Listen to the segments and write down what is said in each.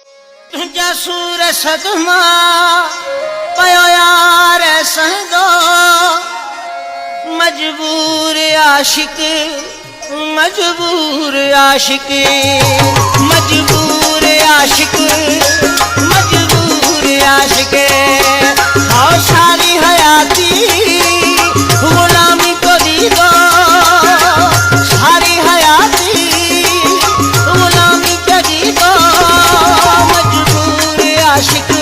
तुझा सूर सदमा पयो यार संगो मजबूर आशिक मजबूर आशिक मजबूर आशिक मजबूर आशिक हाँ सारी हयाती गुलामी को दी दो सारी हयाती गुलामी को दी दो मजबूर आशिक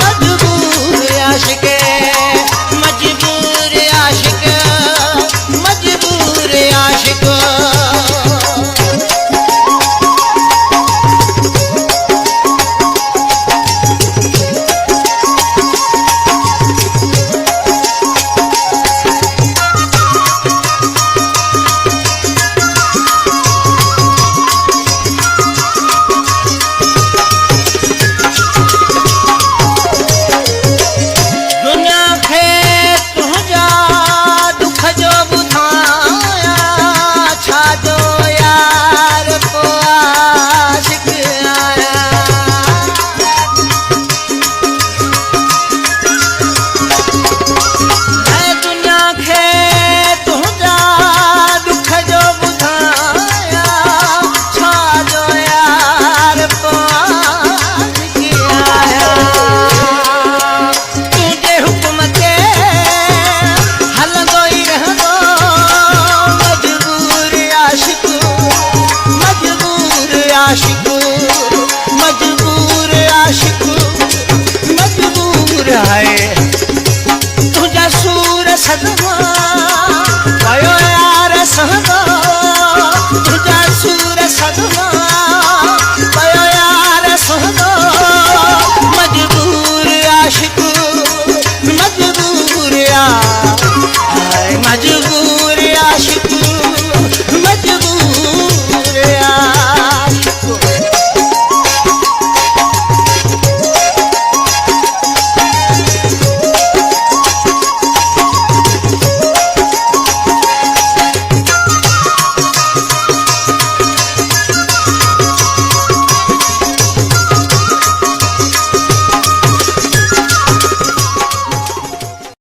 मजबूर आशिक मजबूर आशिक मजबूर आशिक मजबूर आशिक मजबूर है तुझा सूर सदमा पयो यार संगो